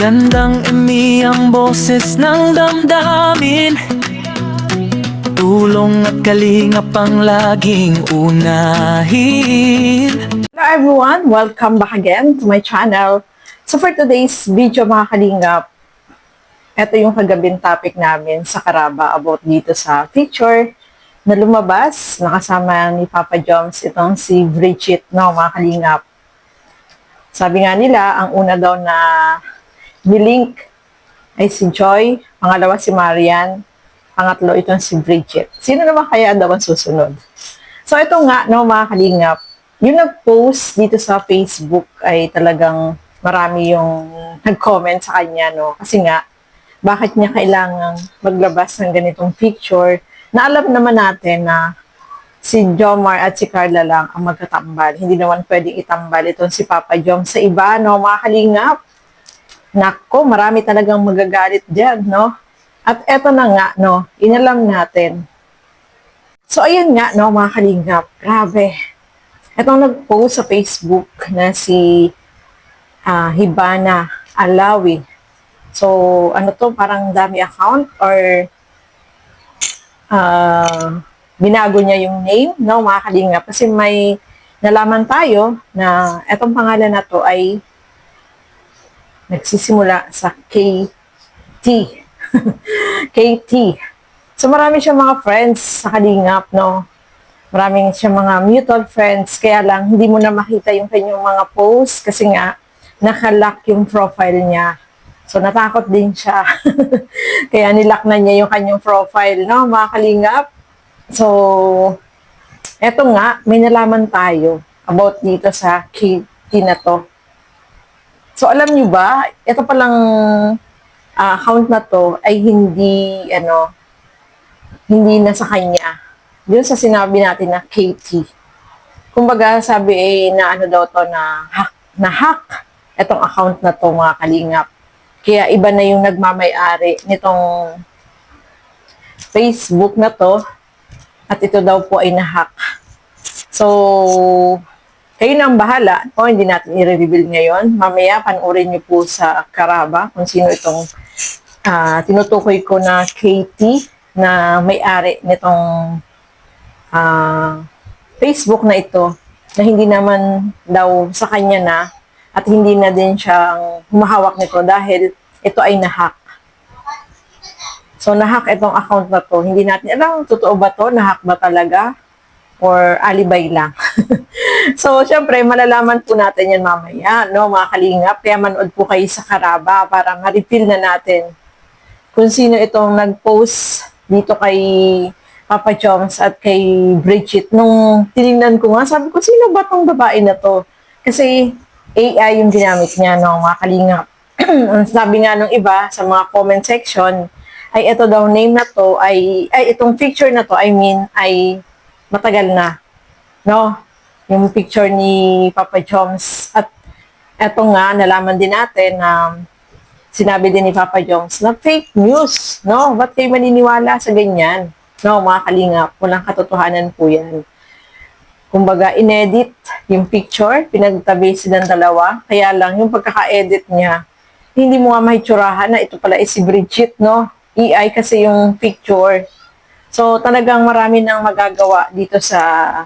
Magandang ang boses ng damdamin. Tulong at kalingap ang laging unahin. Hello everyone! Welcome back again to my channel. So for today's video mga kalingap, ito yung kagabing topic namin sa Karaba about dito sa picture na lumabas. Nakasama ni Papa Joms itong si Bridget, no, mga kalingap. Sabi nga nila, ang una daw na nilink ay si Joy, pangalawa si Marian, pangatlo itong si Bridget. Sino naman kaya daw ang susunod? So ito nga, no, mga kalingap, yung nag-post dito sa Facebook ay talagang marami yung nag-comment sa kanya, no? Kasi nga, bakit niya kailangang maglabas ng ganitong picture na alam naman natin na si Jomar at si Carla lang ang magkatambal. Hindi naman pwedeng itambal itong si Papa Jom sa iba, no, mga kalingap. Nako, marami talagang magagalit dyan, no? At eto na nga, no, inalam natin. So, ayan nga, no, mga kalingap. Grabe. Etong nag-post sa Facebook na si Hibana Alawi. So, ano to, parang dami account or binago niya yung name, no, mga kalingap. Kasi may nalaman tayo na etong pangalan na to ay nagsisimula sa KT. KT. So, marami siyang mga friends sa kalingap, no? Maraming siyang mga mutual friends. Kaya lang, hindi mo na makita yung kanyang mga posts kasi nga, nakalock yung profile niya. So, natakot din siya. Kaya nilock na niya yung kanyang profile, no, mga kalingap. So, eto nga, may nalaman tayo about dito sa KT na to. So, alam niyo ba, ito palang account na to ay hindi na sa kanya. Yun sa sinabi natin na KT. Kumbaga, sabi na daw to na hack itong account na to, mga kalingap. Kaya iba na yung nagmamay-ari nitong Facebook na to at ito daw po ay na-hack. So, kayo na ang bahala. O, hindi natin i-reveal ngayon. Mamaya, panoorin niyo po sa Karaba kung sino itong tinutukoy ko na KT na may-ari nitong Facebook na ito na hindi naman daw sa kanya na at hindi na din siyang humahawak nito dahil ito ay na-hack. So, na-hack itong account na to. Hindi natin alam, totoo ba to? Na-hack ba talaga? Or alibay lang. So, syempre, malalaman po natin yan mamaya, no, mga kalingap. Kaya manood po kayo sa Karaba para ma-reveal na natin kung sino itong nag-post dito kay Papa Joms at kay Bridget. Nung tinignan ko nga, sabi ko, sino ba tong babae na to? Kasi AI yung ginamit niya, no, mga kalingap. Sabi nga nung iba sa mga comment section, ay ito daw name na to, ay itong picture na to, ay matagal na, no? Yung picture ni Papa Joms. At eto nga, nalaman din natin na sinabi din ni Papa Joms na fake news, no? Ba't kayo maniniwala sa ganyan? No, mga kalingap, walang katotohanan po yan. Kumbaga, inedit yung picture, pinagtabi silang dalawa, kaya lang yung pagkaka-edit niya, hindi mo nga mahitsurahan na ito pala is si Bridget, no? AI kasi yung picture. So, talagang marami nang magagawa dito sa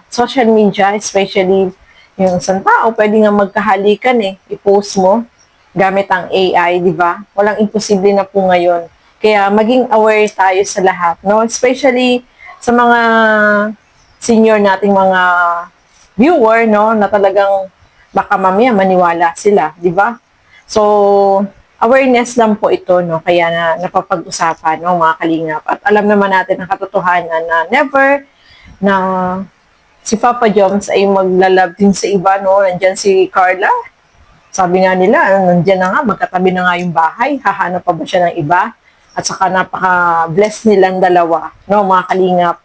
social media, especially yung isang tao, pwede nga magkahalikan i-post mo gamit ang AI, di ba? Walang imposible na po ngayon. Kaya maging aware tayo sa lahat, no? Especially sa mga senior nating mga viewer, no? Na talagang baka mamaya maniwala sila, di ba? So, awareness lang po ito, no? Kaya napapag-usapan, no, mga kalingap. At alam naman natin ang katotohanan na never na si Papa Joms ay maglalab din sa iba, no? Nandyan si Carla. Sabi nga nila, nandyan na nga, magkatabi na nga yung bahay. Hahanap pa ba siya ng iba? At saka napaka-bless nilang dalawa, no, mga kalingap.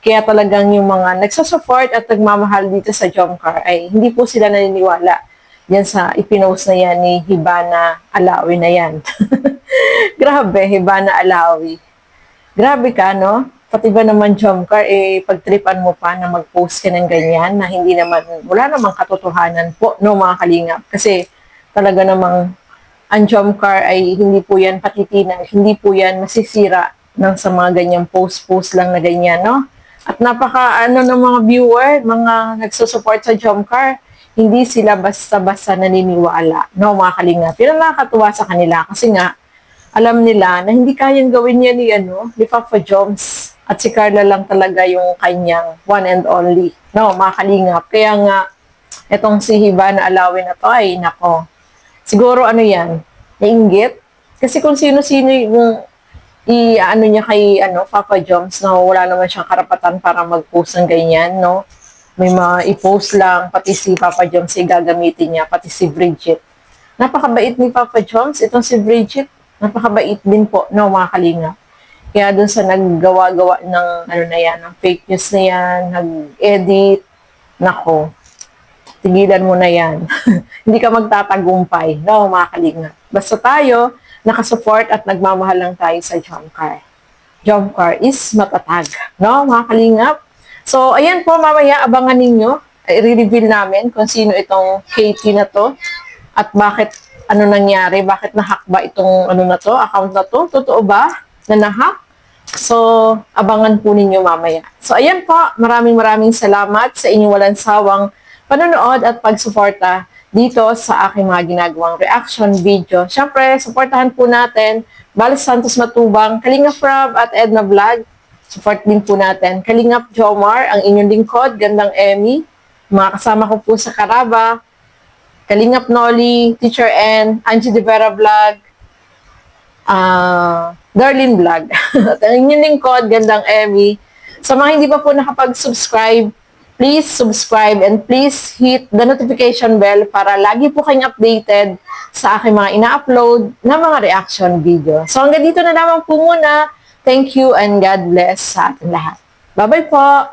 Kaya talagang yung mga nagsusupport at nagmamahal dito sa Jomcar ay hindi po sila naniniwala yan sa ipinost na yan ni Hibana Alawi na yan. Grabe, Hibana Alawi. Grabe ka, no? Pati ba naman, Jomcar, pagtripan mo pa na mag-post ka ng ganyan na hindi naman, wala namang katotohanan po, no, mga kalingap. Kasi talaga namang ang Jomcar ay hindi po yan patitinan, hindi po yan masisira ng sa mga ganyang post-post lang na ganyan, no? At napaka ng mga viewer, mga nagsusupport sa Jomcar, hindi sila basta-basta naniniwala, no, mga kalingap. Yun ang nakakatuwa sa kanila kasi nga, alam nila na hindi kayang gawin yan ni Papa Joms. At si Carla lang talaga yung kanyang one and only, no, mga kalingap. Kaya nga, etong si Hiba na alawin na to ay, nako, siguro yan, nainggit. Kasi kung sino-sino yung i-ano niya kay Papa Joms, no, wala naman siyang karapatan para mag-post ng ganyan, no. May mga i-post lang, pati si Papa Joms ay gagamitin niya, pati si Bridget. Napakabait ni Papa Joms, itong si Bridget, napakabait din po, no, mga kalinga. Kaya dun sa naggawa-gawa ng ng fake news na yan, nag-edit, nako, tigilan mo na yan. Hindi ka magtatagumpay, no, mga kalinga. Basta tayo, nakasupport at nagmamahal lang tayo sa Jomcar. Jomcar is matatag, no, mga kalingap? So, ayan po, mamaya, abangan ninyo. I-reveal namin kung sino itong Katie na to at bakit nangyari, bakit nahack ba itong account na to? Totoo ba na nahack? So, abangan po ninyo mamaya. So, ayan po, maraming salamat sa inyong walang sawang panonood at pagsuporta dito sa aking mga ginagawang reaction video. Siyempre, supportahan po natin Bal Santos Matubang, Kalingap Rob at Edna Vlog. Support din po natin Kalingap Jomar, ang inyong lingkod, Gandang Emmy, mga kasama ko po sa Karaba, Kalingap Noli, Teacher N, Angie De Vera Vlog, Darlene Vlog. At ang inyong lingkod, Gandang Emmy. Sa mga hindi pa po nakapag-subscribe, please subscribe and please hit the notification bell para lagi po kayong updated sa aking mga ina-upload na mga reaction video. So hanggang dito na naman po muna. Thank you and God bless sa ating lahat. Bye-bye po!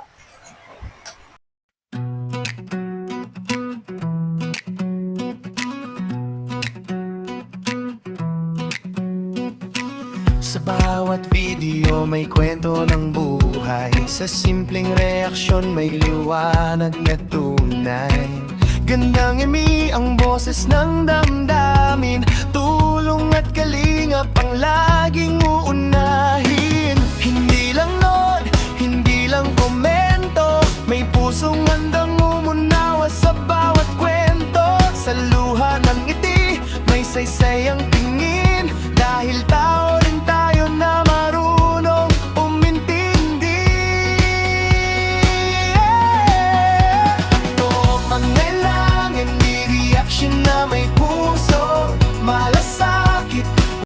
Sa bawat video may kwento ng buhay. Sa simpleng reaksyon may liwanag na tunay. Gandang imi ang boses ng damdamin.